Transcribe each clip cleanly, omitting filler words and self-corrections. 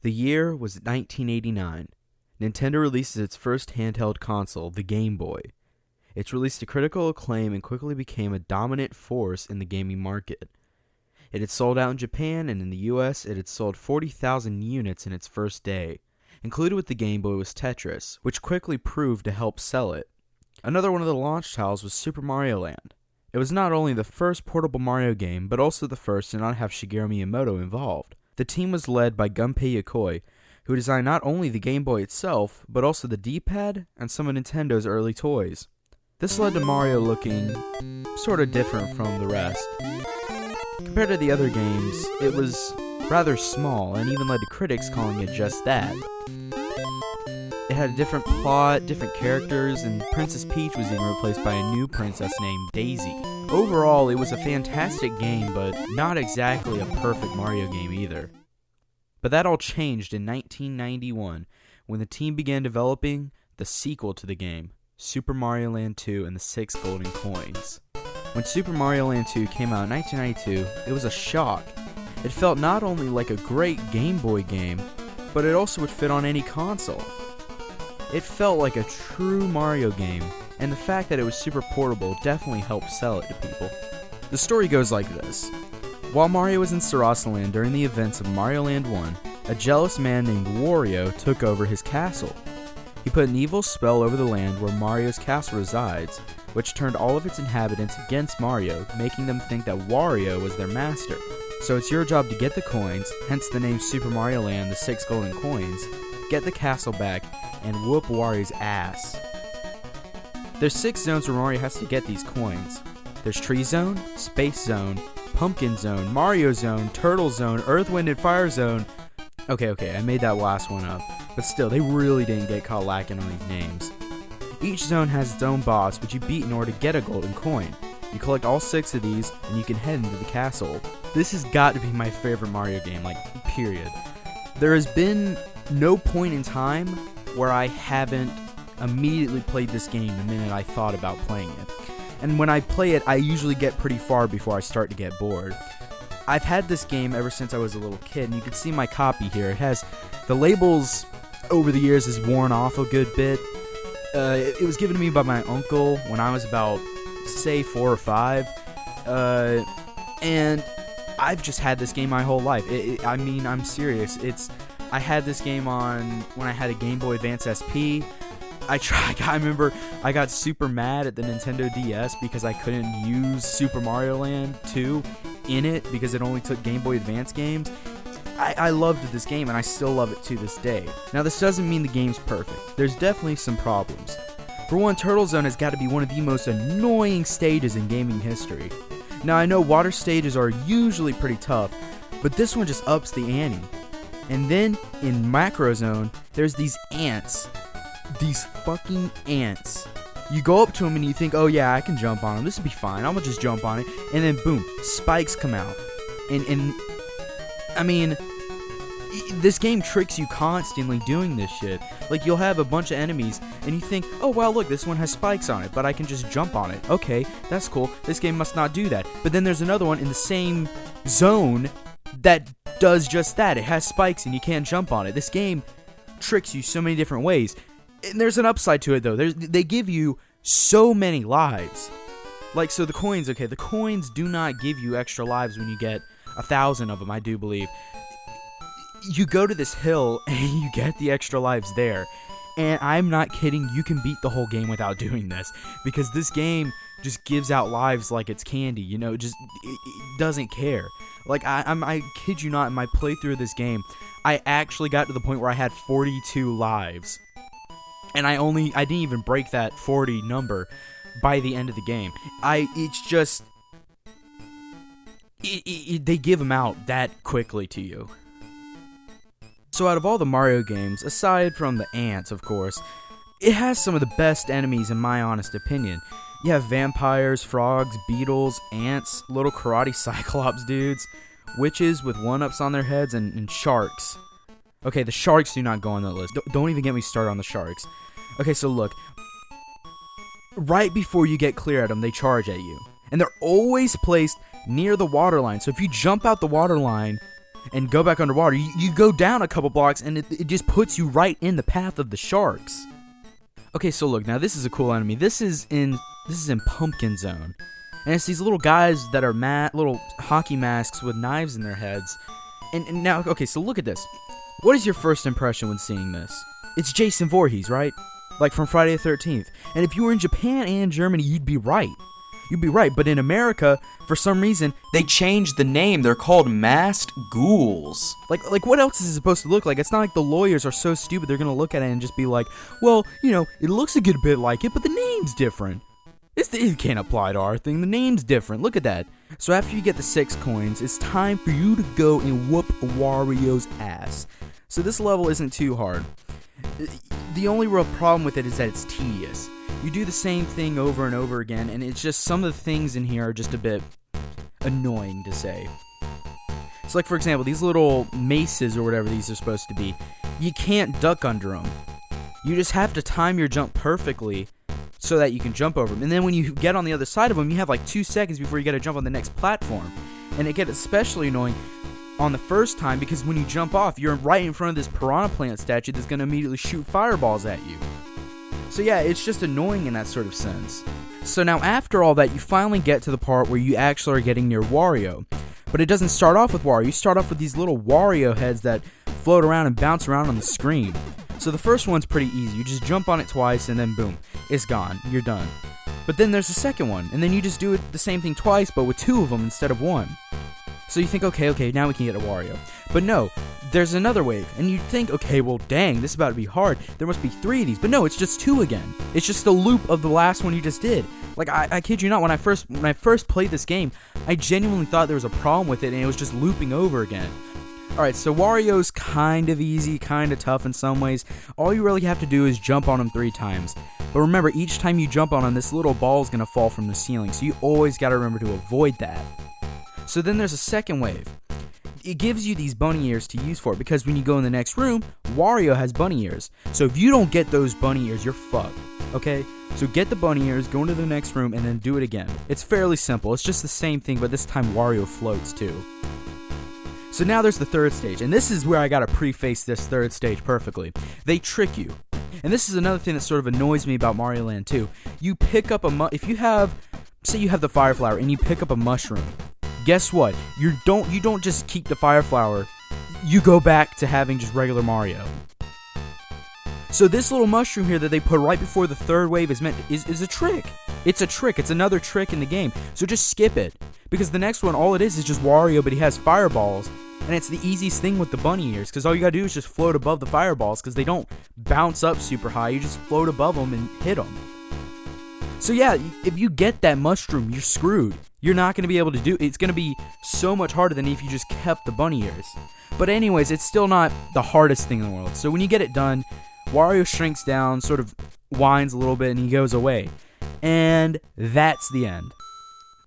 The year was 1989. Nintendo releases its first handheld console, the Game Boy. It's released to critical acclaim and quickly became a dominant force in the gaming market. It had sold out in Japan, and in the US, it had sold 40,000 units in its first day. Included with the Game Boy was Tetris, which quickly proved to help sell it. Another one of the launch titles was Super Mario Land. It was not only the first portable Mario game, but also the first to not have Shigeru Miyamoto involved. The team was led by Gunpei Yokoi, who designed not only the Game Boy itself, but also the D-pad and some of Nintendo's early toys. This led to Mario looking sort of different from the rest. Compared to the other games, it was rather small, and even led to critics calling it just that. It had a different plot, different characters, and Princess Peach was even replaced by a new princess named Daisy. Overall, it was a fantastic game, but not exactly a perfect Mario game either. But that all changed in 1991, when the team began developing the sequel to the game, Super Mario Land 2 and the 6 Golden Coins. When Super Mario Land 2 came out in 1992, it was a shock. It felt not only like a great Game Boy game, but it also would fit on any console. It felt like a true Mario game, and the fact that it was super portable definitely helped sell it to people. The story goes like this. While Mario was in Sarasa Land during the events of Mario Land 1, a jealous man named Wario took over his castle. He put an evil spell over the land where Mario's castle resides, which turned all of its inhabitants against Mario, making them think that Wario was their master. So it's your job to get the coins, hence the name Super Mario Land, the 6 Golden Coins, get the castle back, and whoop Wario's ass. There's 6 zones where Mario has to get these coins. There's Tree Zone, Space Zone, Pumpkin Zone, Mario Zone, Turtle Zone, Earth, Wind, and Fire Zone. Okay, I made that last one up. But still, they really didn't get caught lacking on these names. Each zone has its own boss, which you beat in order to get a golden coin. You collect all 6 of these, and you can head into the castle. This has got to be my favorite Mario game, period. There has been no point in time where I haven't immediately played this game the minute I thought about playing it. And when I play it, I usually get pretty far before I start to get bored. I've had this game ever since I was a little kid, and you can see my copy here. It has the labels over the years has worn off a good bit. It was given to me by my uncle when I was about, say, 4 or 5. And I've just had this game my whole life. I'm serious. I had this game on when I had a Game Boy Advance SP. I remember I got super mad at the Nintendo DS because I couldn't use Super Mario Land 2 in it because it only took Game Boy Advance games. I loved this game, and I still love it to this day. Now, this doesn't mean the game's perfect. There's definitely some problems. For one, Turtle Zone has got to be one of the most annoying stages in gaming history. Now, I know water stages are usually pretty tough, but this one just ups the ante. And then, in Macro Zone, there's these ants. These fucking ants. You go up to them and you think, oh yeah, I can jump on them. This will be fine. I'm gonna just jump on it. And then boom, spikes come out. And I mean, this game tricks you constantly doing this shit. Like, you'll have a bunch of enemies and you think, oh wow, look, this one has spikes on it, but I can just jump on it. Okay, that's cool. This game must not do that. But then there's another one in the same zone that does just that. It has spikes and you can't jump on it. This game tricks you so many different ways. And there's an upside to it, though. They give you so many lives. Like, so the coins, okay, the coins do not give you extra lives when you get 1,000 of them, I do believe. You go to this hill, and you get the extra lives there. And I'm not kidding, you can beat the whole game without doing this. Because this game just gives out lives like it's candy, it doesn't care. Like, I kid you not, in my playthrough of this game, I actually got to the point where I had 42 lives. And I didn't even break that 40 number by the end of the game. They give them out that quickly to you. So out of all the Mario games, aside from the ants, of course, it has some of the best enemies in my honest opinion. You have vampires, frogs, beetles, ants, little karate cyclops dudes, witches with 1-ups on their heads, and sharks. Okay, the sharks do not go on that list. Don't even get me started on the sharks. Okay, so look. Right before you get clear at them, they charge at you. And they're always placed near the water line. So if you jump out the water line, and go back underwater, you go down a couple blocks, and it just puts you right in the path of the sharks. Okay, so look, now this is a cool enemy. This is in Pumpkin Zone. And it's these little guys that are little hockey masks with knives in their heads. And now, okay, so look at this. What is your first impression when seeing this? It's Jason Voorhees, right? Like from Friday the 13th. And if you were in Japan and Germany, you'd be right. You'd be right. But in America, for some reason, They changed the name. They're called Masked Ghouls. Like what else is it supposed to look like? It's not like the lawyers are so stupid they're going to look at it and just be like, well, it looks a good bit like it, but the name's different. It can't apply to our thing. The name's different. Look at that. So after you get the 6 coins, it's time for you to go and whoop Wario's ass. So this level isn't too hard. The only real problem with it is that it's tedious. You do the same thing over and over again, and it's just some of the things in here are just a bit annoying to say. So like, for example, these little maces or whatever these are supposed to be, you can't duck under them. You just have to time your jump perfectly so that you can jump over them. And then when you get on the other side of them, you have like 2 seconds before you got to jump on the next platform. And it gets especially annoying on the first time because when you jump off, you're right in front of this piranha plant statue that's going to immediately shoot fireballs at you. So yeah, it's just annoying in that sort of sense. So now after all that, you finally get to the part where you actually are getting near Wario. But it doesn't start off with Wario. You start off with these little Wario heads that float around and bounce around on the screen. So the first one's pretty easy. You just jump on it twice and then boom, it's gone. You're done. But then there's the second one, and then you just do the same thing twice, but with 2 of them instead of 1. So you think, okay, now we can get a Wario. But no, there's another wave, and you think, okay, well, dang, this is about to be hard. There must be 3 of these. But no, it's just 2 again. It's just the loop of the last one you just did. Like, I kid you not, when I first played this game, I genuinely thought there was a problem with it, and it was just looping over again. Alright, so Wario's kind of easy, kind of tough in some ways. All you really have to do is jump on him 3 times. But remember, each time you jump on him, this little ball is going to fall from the ceiling, so you always got to remember to avoid that. So then there's a second wave. It gives you these bunny ears to use for it, because when you go in the next room, Wario has bunny ears. So if you don't get those bunny ears, you're fucked, okay? So get the bunny ears, go into the next room, and then do it again. It's fairly simple. It's just the same thing, but this time Wario floats too. So now there's the third stage, and this is where I gotta preface this third stage perfectly. They trick you. And this is another thing that sort of annoys me about Mario Land 2. You pick up if you have, say you have the fire flower and you pick up a mushroom, guess what? You don't just keep the fire flower, you go back to having just regular Mario. So this little mushroom here that they put right before the third wave is a trick. It's a trick. It's another trick in the game. So just skip it. Because the next one, all it is just Wario, but he has fireballs. And it's the easiest thing with the bunny ears. Because all you gotta do is just float above the fireballs. Because they don't bounce up super high. You just float above them and hit them. So yeah, if you get that mushroom, you're screwed. You're not going to be able to do it. It's going to be so much harder than if you just kept the bunny ears. But anyways, it's still not the hardest thing in the world. So when you get it done, Wario shrinks down, sort of whines a little bit, and he goes away. And that's the end.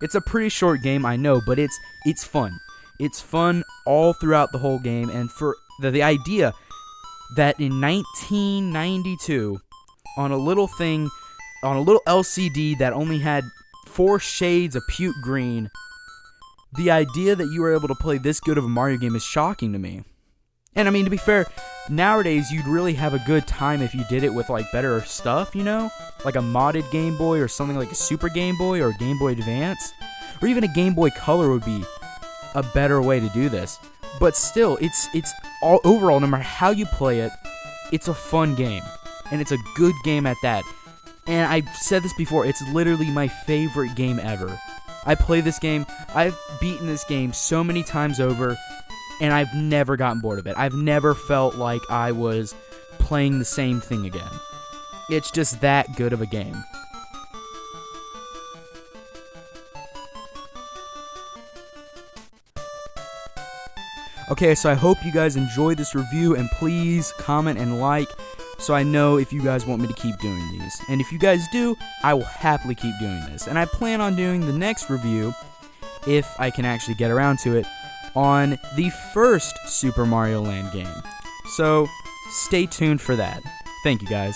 It's a pretty short game, I know, but it's fun. It's fun all throughout the whole game, and for the idea that in 1992, on a little LCD that only had 4 shades of puke green, the idea that you were able to play this good of a Mario game is shocking to me. And I mean, to be fair, nowadays you'd really have a good time if you did it with like better stuff, you know? Like a modded Game Boy or something like a Super Game Boy or a Game Boy Advance. Or even a Game Boy Color would be a better way to do this. But still, it's all overall, no matter how you play it, it's a fun game. And it's a good game at that. And I've said this before, it's literally my favorite game ever. I play this game, I've beaten this game so many times over, and I've never gotten bored of it. I've never felt like I was playing the same thing again. It's just that good of a game. Okay, so I hope you guys enjoyed this review, and please comment and like, so I know if you guys want me to keep doing these. And if you guys do, I will happily keep doing this. And I plan on doing the next review, if I can actually get around to it, on the first Super Mario Land game. So, stay tuned for that. Thank you guys.